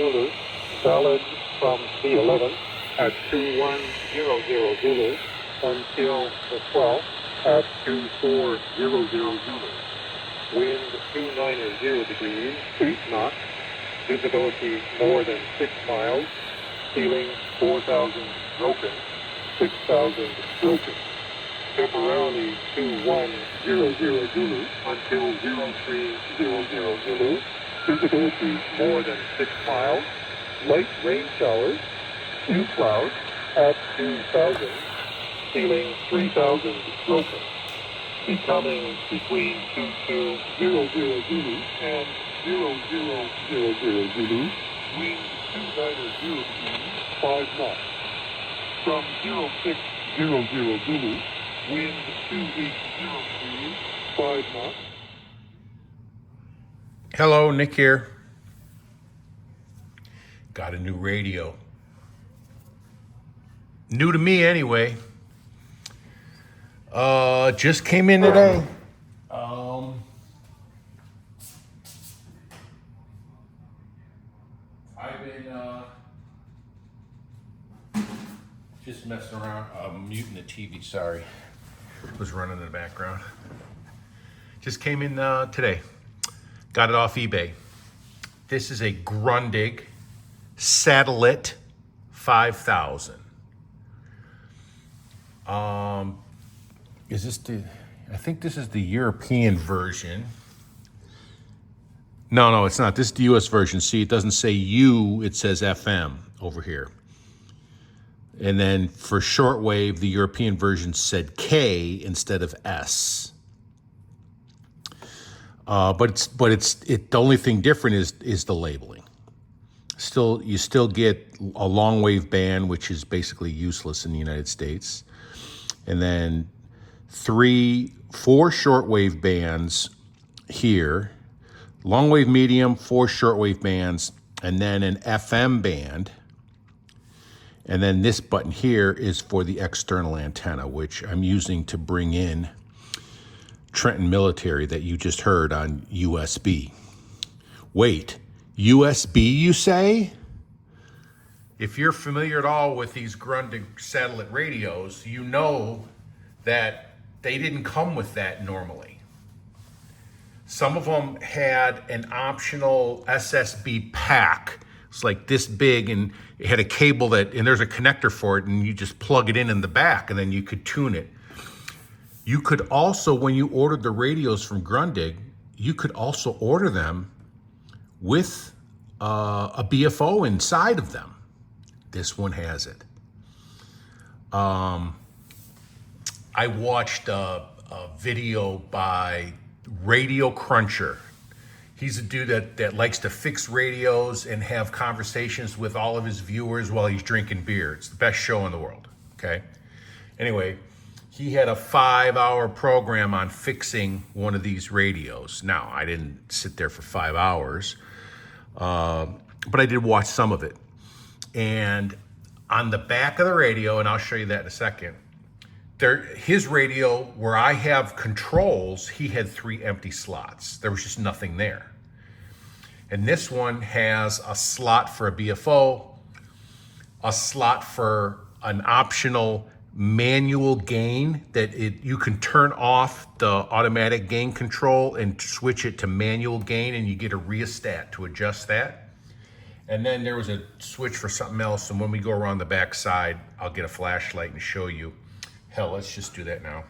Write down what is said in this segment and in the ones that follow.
Zulu, valid from B11 at 2100 Zulu until the 12th at 2400 Zulu. Wind 290 degrees, 8 knots. Visibility more than 6 miles. Ceiling 4,000 broken, 6,000 broken. Temporarily 2100 Zulu until 0300 Zulu. Visibility more than 6 miles. Light rain showers, few clouds at 2,000. Ceiling 3,000 broken. Becoming between 2200 Zulu and 0000 Zulu. Wind 290 degrees, 5 knots. From 0600 Zulu, wind 2800 degrees, 5 knots. Hello, Nick here. Got a new radio. New to me anyway. Just came in today. I've been just messing around. I'm muting the TV, sorry. It was running in the background. Just came in today. Got it off eBay. This is a Grundig Satellit 5000. Is this the? I think this is the European version. No, it's not. This is the US version. See, it doesn't say U, it says FM over here. And then for shortwave, the European version said K instead of S. But the only thing different is the labeling. You still get a long wave band, which is basically useless in the United States, and then 4 shortwave bands here, long wave medium, 4 shortwave bands, and then an FM band. And then this button here is for the external antenna, which I'm using to bring in Trenton Military that you just heard on USB. Wait, USB you say? If you're familiar at all with these Grundig satellite radios, you know that they didn't come with that normally. Some of them had an optional SSB pack. It's like this big, and it had a cable and there's a connector for it, and you just plug it in the back, and then you could tune it. You could also, when you ordered the radios from Grundig, you could also order them with a BFO inside of them. This one has it. I watched a video by Radio Cruncher. He's a dude that likes to fix radios and have conversations with all of his viewers while he's drinking beer. It's the best show in the world, okay? Anyway, he had a 5-hour program on fixing one of these radios. Now, I didn't sit there for 5 hours, but I did watch some of it. And on the back of the radio, and I'll show you that in a second, his radio, where I have controls, he had 3 empty slots. There was just nothing there. And this one has a slot for a BFO, a slot for an optional manual gain that you can turn off the automatic gain control and switch it to manual gain, and you get a rheostat to adjust that. And then there was a switch for something else, and when we go around the back side, I'll get a flashlight and show you. Hell, let's just do that now.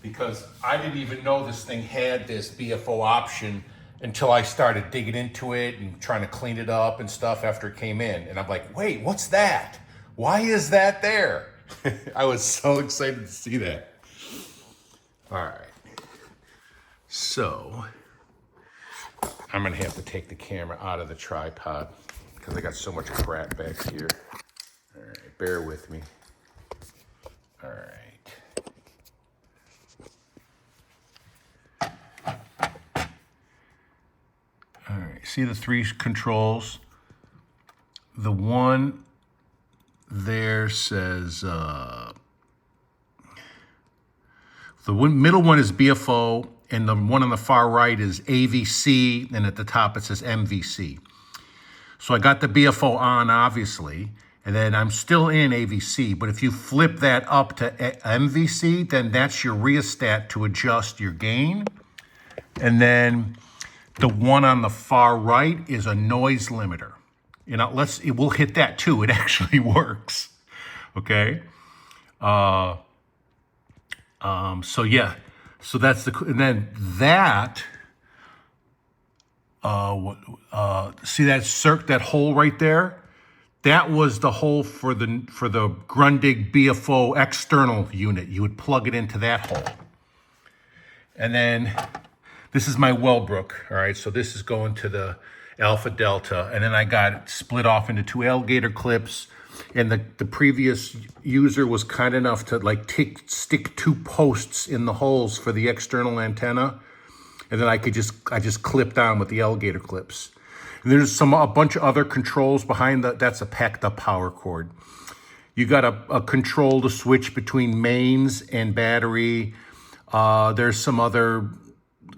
Because I didn't even know this thing had this BFO option until I started digging into it and trying to clean it up and stuff after it came in. And I'm like, wait, what's that? Why is that there? I was so excited to see that. All right. So I'm gonna have to take the camera out of the tripod because I got so much crap back here. All right, bear with me. All right. All right, see the 3 controls? The one there says, the middle one is BFO, and the one on the far right is AVC, and at the top it says MVC. So I got the BFO on, obviously, and then I'm still in AVC, but if you flip that up to MVC, then that's your rheostat to adjust your gain. And then the one on the far right is a noise limiter. You know, we'll hit that too. It actually works. Okay. So yeah, so that's and then that, see that hole right there? That was the hole for the Grundig BFO external unit. You would plug it into that hole. And then this is my Wellbrook, all right? So this is going to the Alpha Delta, and then I got it split off into 2 alligator clips. And the previous user was kind enough to like stick 2 posts in the holes for the external antenna, and then I just clipped on with the alligator clips. And there's a bunch of other controls behind that's a packed up power cord. You got a control to switch between mains and battery. There's some other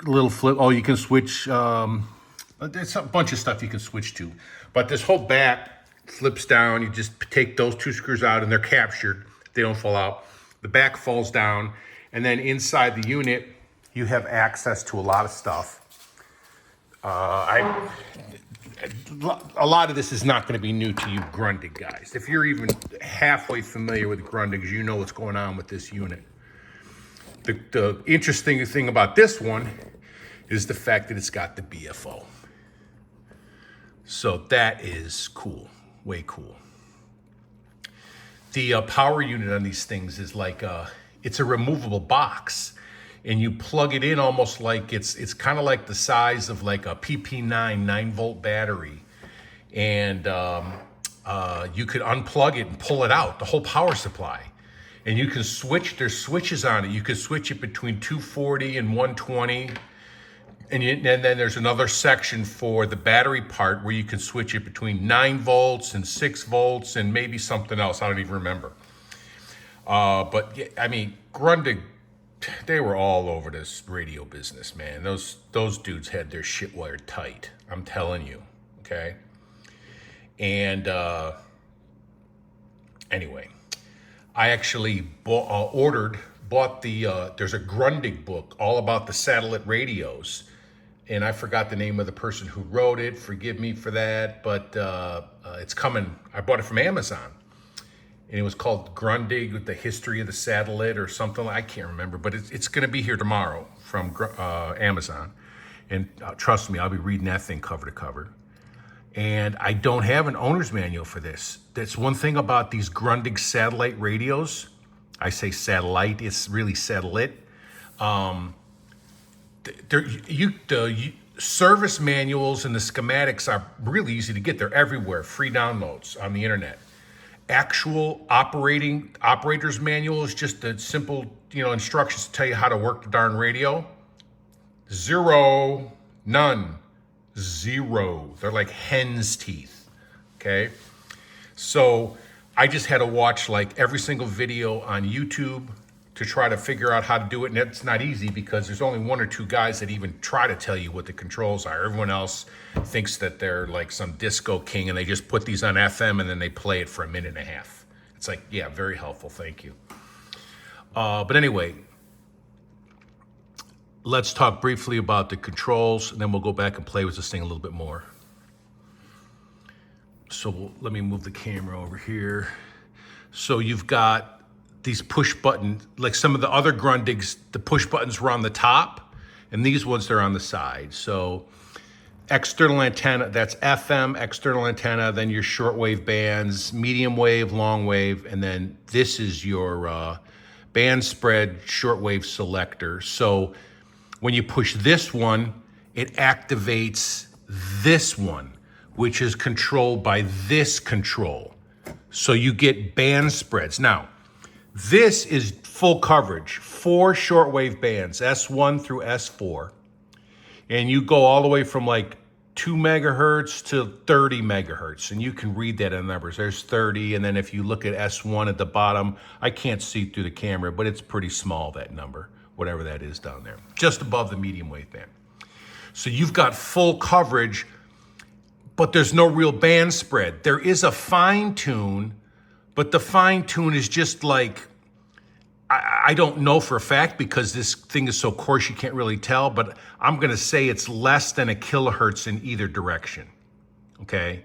little flip. Oh, you can switch. There's a bunch of stuff you can switch to, but this whole back flips down. You just take those 2 screws out and they're captured. They don't fall out. The back falls down, and then inside the unit you have access to a lot of stuff. A lot of this is not going to be new to you Grundig guys. If you're even halfway familiar with Grundig, you know what's going on with this unit. The interesting thing about this one is the fact that it's got the BFO. So that is cool. Way cool. The power unit on these things is like it's a removable box, and you plug it in almost like it's kind of like the size of like a PP9 9-volt battery, and you could unplug it and pull it out, the whole power supply, and you can switch. There's switches on it. You can switch it between 240 and 120. And then there's another section for the battery part where you can switch it between 9 volts and 6 volts and maybe something else. I don't even remember. But yeah, I mean, Grundig, they were all over this radio business, man. Those dudes had their shit wired tight. I'm telling you, okay? And anyway, I actually bought there's a Grundig book all about the satellite radios. And I forgot the name of the person who wrote it. Forgive me for that, but it's coming. I bought it from Amazon, and it was called Grundig with the History of the Satellite or something. I can't remember, but it's going to be here tomorrow from Amazon. And trust me, I'll be reading that thing cover to cover. And I don't have an owner's manual for this. That's one thing about these Grundig satellite radios. I say satellite, it's really satellite. The service manuals and the schematics are really easy to get. They're everywhere, free downloads on the internet. Actual operator's manual is just a simple, instructions to tell you how to work the darn radio. Zero, none, zero. They're like hen's teeth, okay? So I just had to watch like every single video on YouTube to try to figure out how to do it. And it's not easy because there's only 1 or 2 guys that even try to tell you what the controls are. Everyone else thinks that they're like some disco king and they just put these on FM and then they play it for a minute and a half. It's like, yeah, very helpful, thank you. But anyway, let's talk briefly about the controls, and then we'll go back and play with this thing a little bit more. So let me move the camera over here. So you've got these push buttons, like some of the other Grundigs, the push buttons were on the top, and these ones, they're on the side. So external antenna, that's FM, external antenna, then your shortwave bands, medium wave, long wave, and then this is your band spread shortwave selector. So when you push this one, it activates this one, which is controlled by this control. So you get band spreads. Now, this is full coverage, 4 shortwave bands, S1 through S4. And you go all the way from like 2 megahertz to 30 megahertz. And you can read that in numbers. There's 30. And then if you look at S1 at the bottom, I can't see through the camera, but it's pretty small, that number. whatever that is down there, just above the medium wave band. So you've got full coverage, but there's no real band spread. There is a fine tune, but the fine tune is just like, I don't know for a fact because this thing is so coarse you can't really tell, but I'm gonna say it's less than a kilohertz in either direction, okay?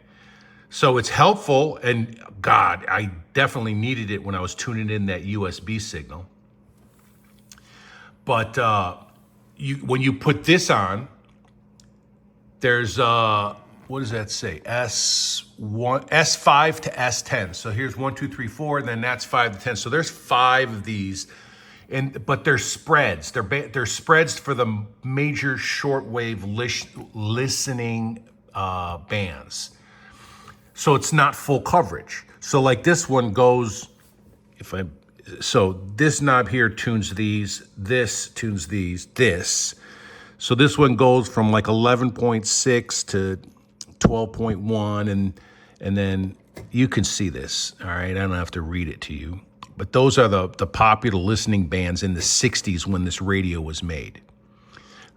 So it's helpful, and God, I definitely needed it when I was tuning in that USB signal. But when you put this on, there's, what does that say? S5 to S10. So here's 1, 2, 3, 4, and then that's 5 to 10. So there's 5 of these, but they're spreads. They're spreads for the major shortwave listening bands. So it's not full coverage. So like this one goes, so this knob here tunes these, this tunes these, this. So this one goes from like 11.6 to 12.1, and then you can see this, all right? I don't have to read it to you. But those are the popular listening bands in the 60s when this radio was made.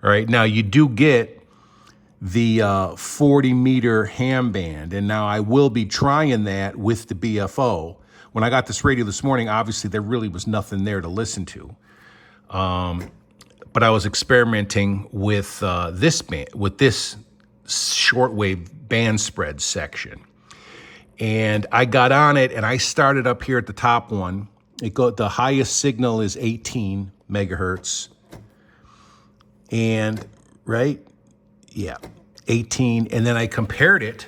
All right, now you do get the 40-meter ham band, and now I will be trying that with the BFO. When I got this radio this morning, obviously there really was nothing there to listen to. But I was experimenting with this band, with this shortwave band spread section. And I got on it and I started up here at the top one. The highest signal is 18 megahertz. And, right? Yeah, 18. And then I compared it.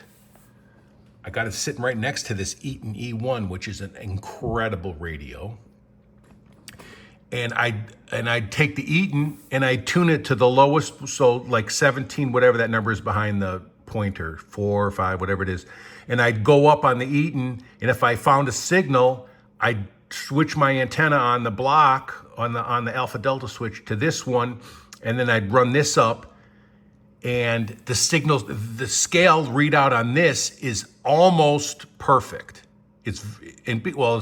I got it sitting right next to this Eaton E1, which is an incredible radio. And I'd take the Eaton and I'd tune it to the lowest, so like 17, whatever that number is behind the pointer, 4 or 5, whatever it is. And I'd go up on the Eaton, and if I found a signal, I'd switch my antenna on the block, on the alpha delta switch to this one, and then I'd run this up, and the scale readout on this is almost perfect. It's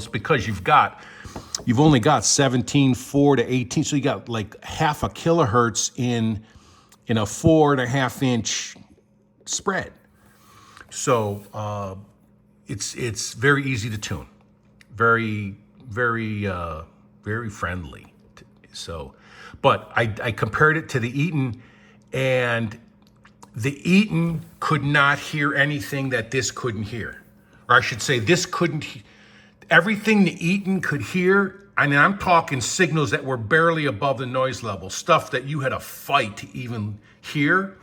because you've only got 17.4 to 18, so you got like half a kilohertz in a 4.5 inch spread. So it's very easy to tune, very friendly. So, but I compared it to the Eaton, and the Eaton could not hear anything that this couldn't hear, or I should say, this couldn't. Everything the Eaton could hear, I mean, I'm talking signals that were barely above the noise level, stuff that you had to fight to even hear.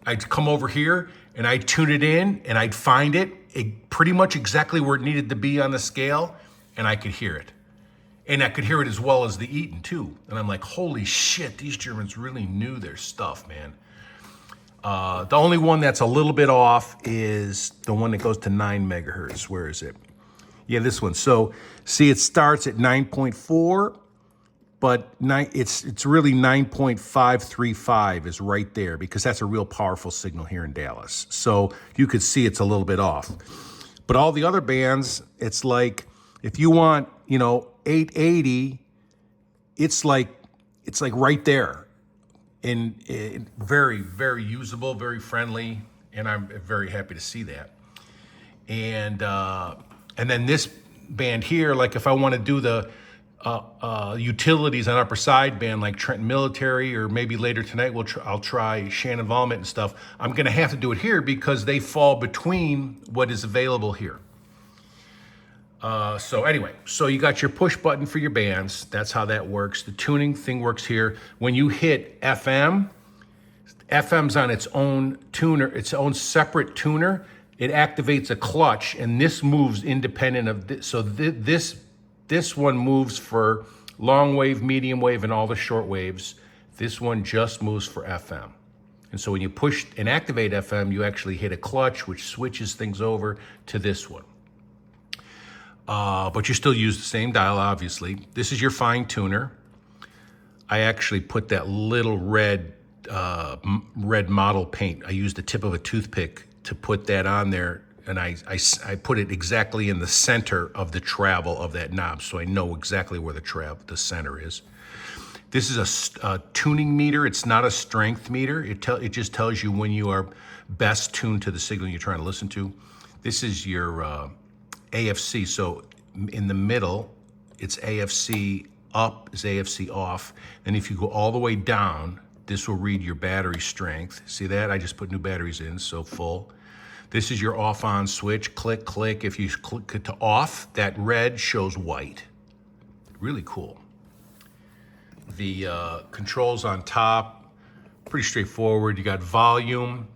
I'd come over here and I'd tune it in and I'd find it pretty much exactly where it needed to be on the scale, and I could hear it. And I could hear it as well as the Eaton too. And I'm like, holy shit, these Germans really knew their stuff, man. The only one that's a little bit off is the one that goes to 9 megahertz. Where is it? Yeah, this one. So see, it starts at 9.4, but it's really 9.535 is right there, because that's a real powerful signal here in Dallas. So you could see it's a little bit off. But all the other bands, it's like, if you want, 880, it's like right there. And very, very usable, very friendly, and I'm very happy to see that. And then this band here, like if I want to do the utilities on upper sideband, like Trenton Military, or maybe later tonight I'll try Shannon Volmet and stuff, I'm going to have to do it here because they fall between what is available here. So anyway, so you got your push button for your bands. That's how that works. The tuning thing works here. When you hit FM, FM's on its own tuner, its own separate tuner. It activates a clutch, and this moves independent of this. So this one moves for long wave, medium wave, and all the short waves. This one just moves for FM. And so when you push and activate FM, you actually hit a clutch, which switches things over to this one. But you still use the same dial, obviously. This is your fine tuner. I actually put that little red model paint. I used the tip of a toothpick to put that on there, and I put it exactly in the center of the travel of that knob, so I know exactly where the center is. This is a tuning meter. It's not a strength meter. It just tells you when you are best tuned to the signal you're trying to listen to. This is your AFC. So in the middle, it's AFC up is AFC off. And if you go all the way down, this will read your battery strength. See that? I just put new batteries in, so full. This is your off-on switch. Click, click. If you click it to off, that red shows white. Really cool. The controls on top, pretty straightforward. You got volume.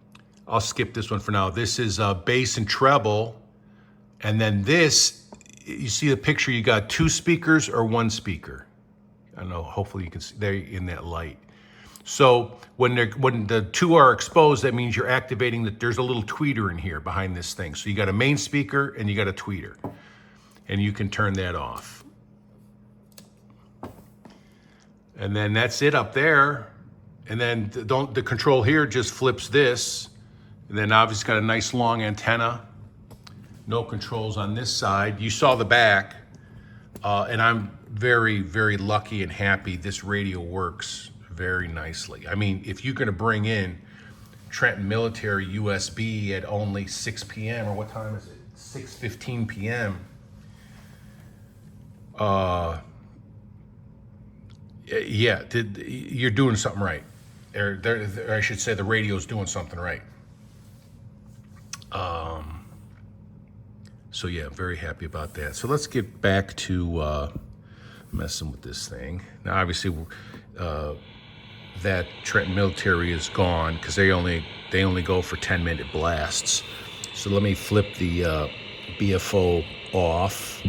I'll skip this one for now. This is bass and treble. And then this, you see the picture, you got 2 speakers or 1 speaker. I don't know, hopefully you can see there in that light. So when the 2 are exposed, that means you're activating that there's a little tweeter in here behind this thing. So you got a main speaker and you got a tweeter. And you can turn that off. And then that's it up there. And then the control here just flips this. And then obviously it's got a nice long antenna. No controls on this side. You saw the back. And I'm very, very lucky and happy this radio works very nicely. I mean, if you're gonna bring in Trenton Military USB at only 6 p.m. or what time is it? 6:15 p.m. Yeah, you're doing something right. Or I should say the radio's doing something right. So yeah, very happy about that. So let's get back to messing with this thing. Now, obviously, that Trenton Military is gone because they only go for 10-minute blasts. So let me flip the BFO off.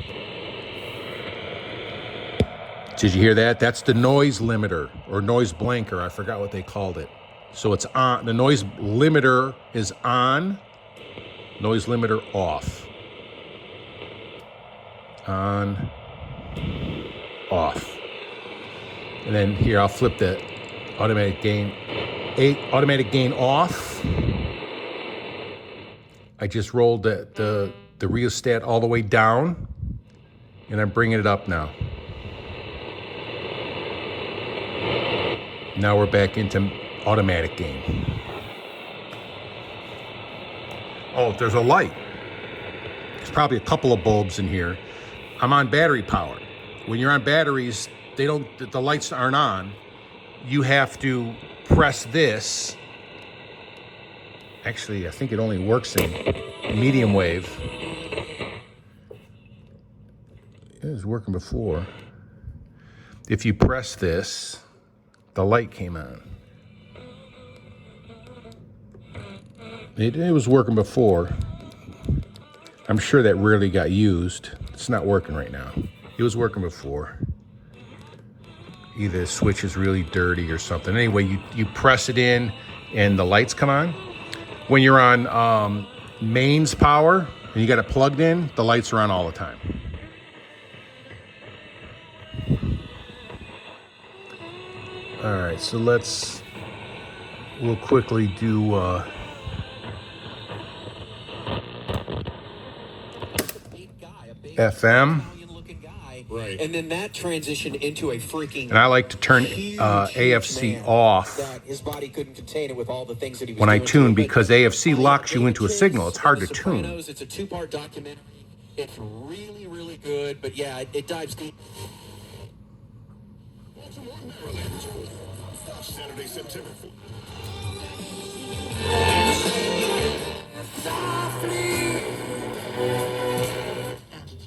Did you hear that? That's the noise limiter or noise blanker. I forgot what they called it. So it's on. The noise limiter is on. Noise limiter off. On. Off. And then here I'll flip the automatic gain. Automatic gain off. I just rolled the rheostat all the way down, and I'm bringing it up now. Now we're back into automatic gain. Oh, there's a light. There's probably a couple of bulbs in here. I'm on battery power. When you're on batteries, the lights aren't on. You have to press this. Actually, I think it only works in medium wave. It was working before. If you press this, the light came on. It was working before. I'm sure that rarely got used. It's not working right now. It was working before. Either the switch is really dirty or something. Anyway, you press it in and the lights come on. When you're on mains power and you got it plugged in, the lights are on all the time. All right, so we'll quickly do FM. Right. And then that transitioned into a freaking. And I like to turn AFC off his body couldn't contain it with all the things that he was when I doing tune to it. because AFC locks you into a Kids, signal. It's hard to Sopranos, tune. It's a 2-part documentary. It's really, really good, but yeah, it dives deep. Saturday, September 4th.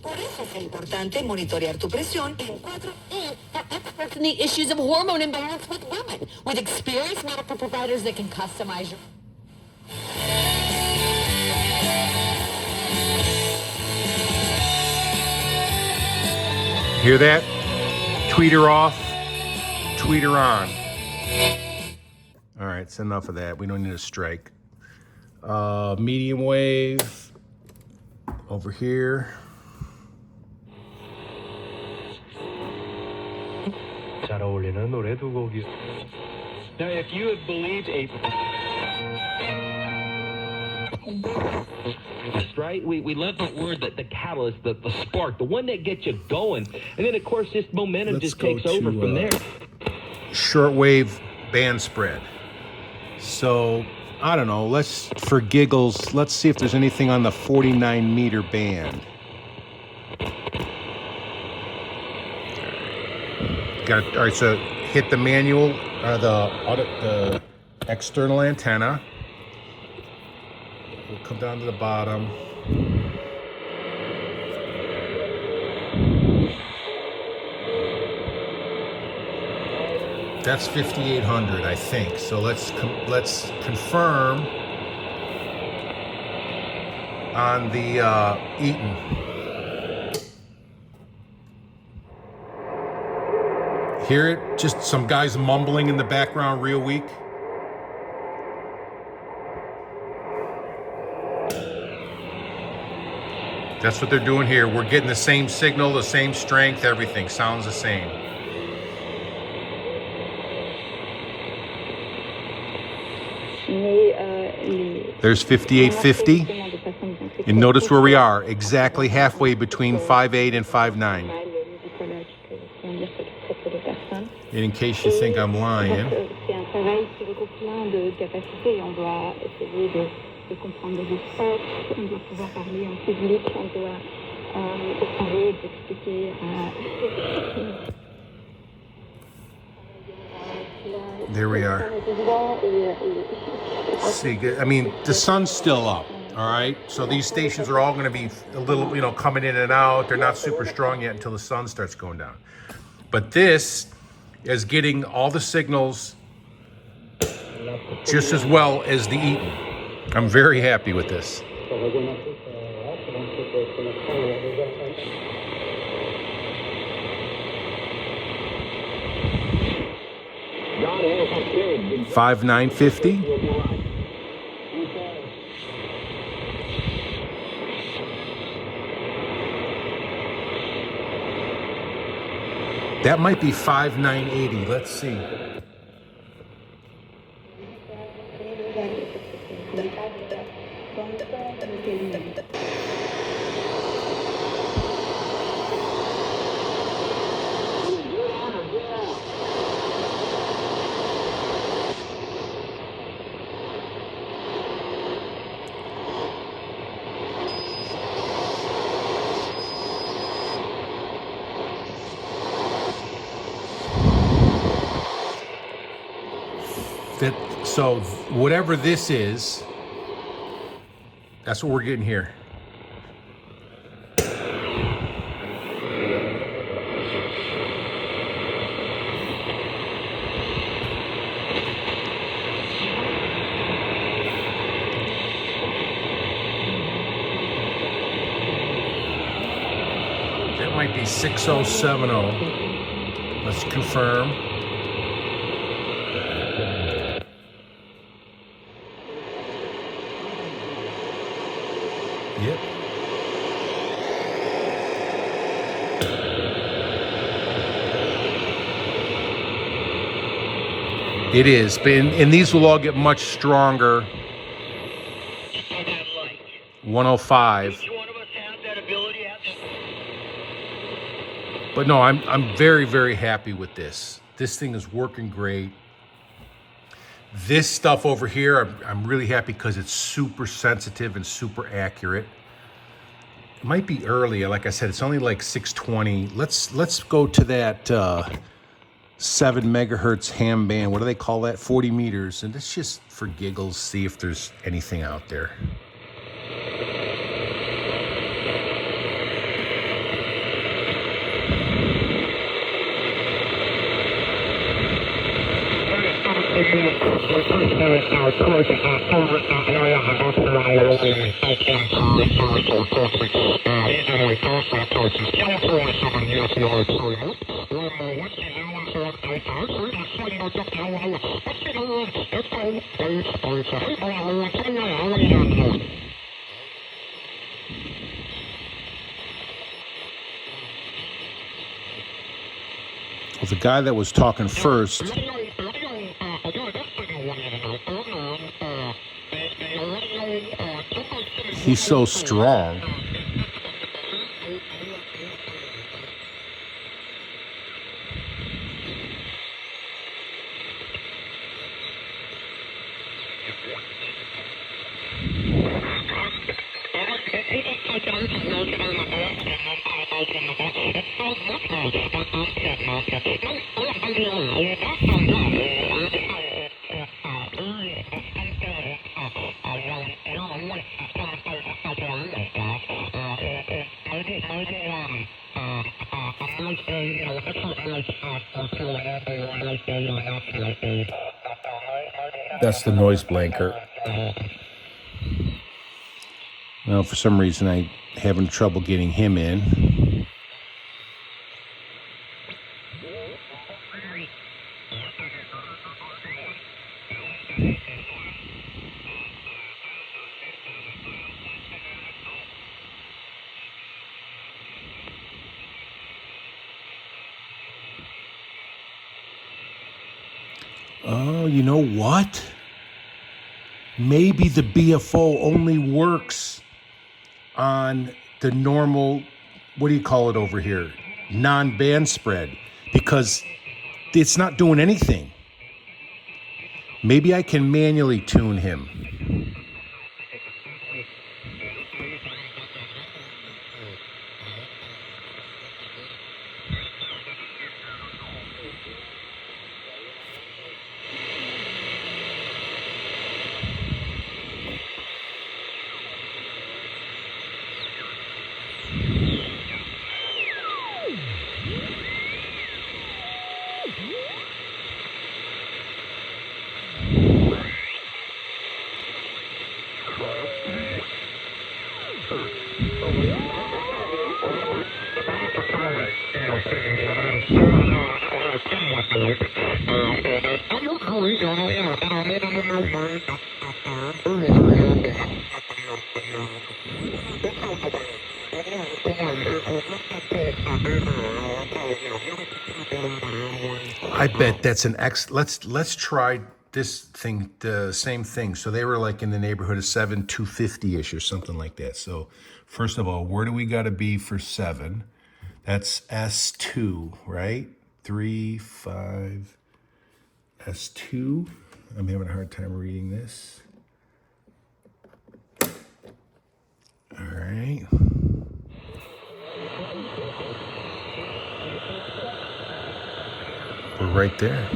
Por eso es importante monitorear tu presión en 4 experts in the issues of hormone imbalance with women, with experienced medical providers that can customize your. Hear that? Tweeter off, tweeter on. All right, it's enough of that. We don't need a strike. Medium wave over here. 잘 어울리는 노래 두 곡이. Now, if you have believed right? We love the word, the catalyst, the spark, the one that gets you going. And then, of course, this momentum just takes over from there. shortwave band spread. So I don't know, for giggles, let's see if there's anything on the 49 meter band. All right, so hit the manual, the external antenna. We'll come down to the bottom. That's 5800, I think. So let's confirm on the Eaton. Hear it? Just some guys mumbling in the background real weak. That's what they're doing here. We're getting the same signal, the same strength, everything sounds the same. There's 5850. And notice where we are, exactly halfway between 5.8 and 5.9. And in case you think I'm lying. There we are. See, I mean, the sun's still up, all right? So these stations are all going to be a little, coming in and out. They're not super strong yet until the sun starts going down. But this is getting all the signals just as well as the Eaton. I'm very happy with this. $5,950. That might be 5,980. Let's see. So whatever this is, that's what we're getting here. That might be 6070. Let's confirm. Yep. It is, and these will all get much stronger. 105. But no, I'm very, very happy with this. This thing is working great. This stuff over here, I'm really happy because it's super sensitive and super accurate. It might be early, like I said, it's only like 620. Let's go to that 7 megahertz ham band. What do they call that? 40 meters. And let's just, for giggles, see if there's anything out there. Well, the guy that was talking first, he's so strong. That's the noise blanker. Now, for some reason, I'm having trouble getting him in. Oh, you know what? Maybe the BFO only works on the normal, what do you call it over here? Non-band spread, because it's not doing anything. Maybe I can manually tune him. I bet that's an let's try this thing, the same thing. So they were like in the neighborhood of 7,250-ish or something like that. So first of all, where do we got to be for 7? That's S2, right? 3, 5, S2. I'm having a hard time reading this. All right. We're right there.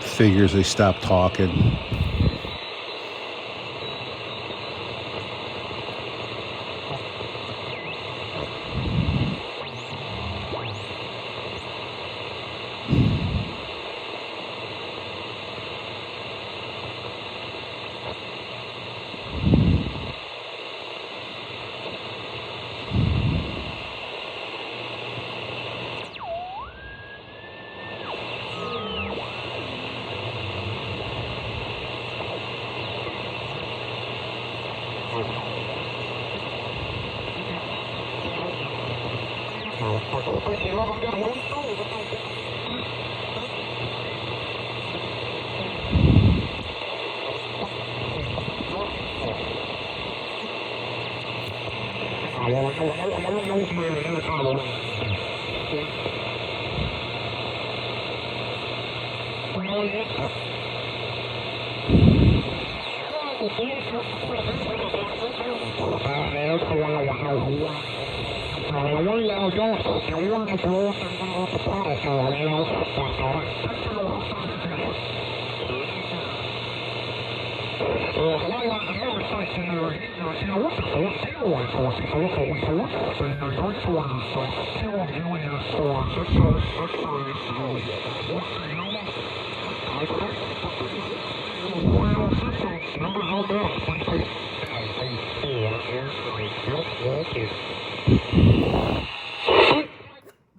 Figures they stopped talking.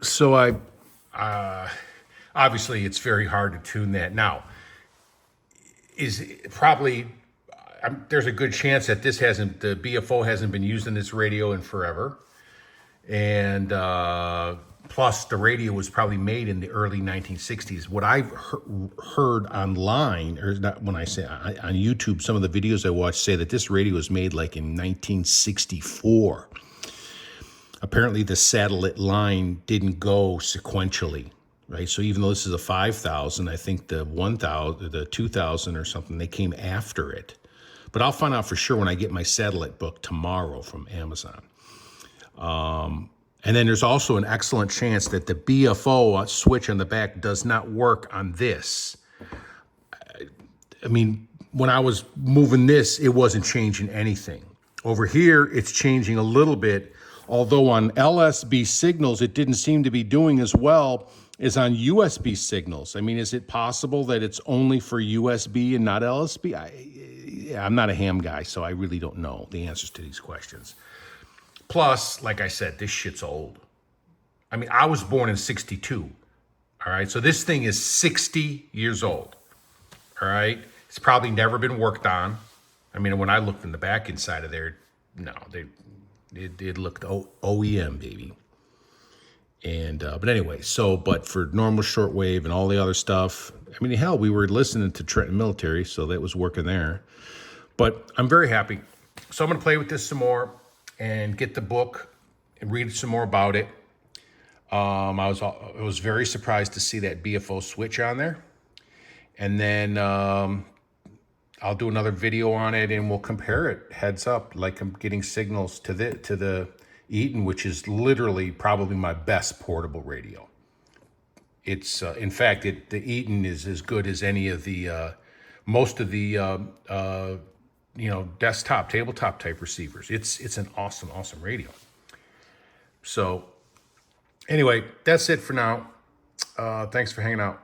So obviously it's very hard to tune that. Now, is probably there's a good chance that the BFO hasn't been used in this radio in forever, and plus the radio was probably made in the early 1960s. What I've heard online, or not when I say on YouTube, some of the videos I watched say that this radio was made like in 1964. Apparently the satellite line didn't go sequentially, right? So even though this is a 5,000, I think the 1,000, the 2,000 or something, they came after it. But I'll find out for sure when I get my satellite book tomorrow from Amazon. And then there's also an excellent chance that the BFO switch on the back does not work on this. I mean, when I was moving this, it wasn't changing anything. Over here, it's changing a little bit. Although on LSB signals, it didn't seem to be doing as well as on USB signals. I mean, is it possible that it's only for USB and not LSB? I'm not a ham guy, so I really don't know the answers to these questions. Plus, like I said, this shit's old. I mean, I was born in 62, all right? So this thing is 60 years old, all right? It's probably never been worked on. I mean, when I looked in the back inside of there, no, it looked OEM, baby. And but anyway, but for normal shortwave and all the other stuff, I mean, hell, we were listening to Trenton Military, so that was working there. But I'm very happy. So I'm going to play with this some more and get the book and read some more about it. I was very surprised to see that BFO switch on there. And then I'll do another video on it and we'll compare it heads up, like I'm getting signals to the Eaton, which is literally probably my best portable radio. It's in fact, the Eaton is as good as any of the most of the desktop, tabletop type receivers. It's an awesome radio. So anyway, that's it for now. Thanks for hanging out.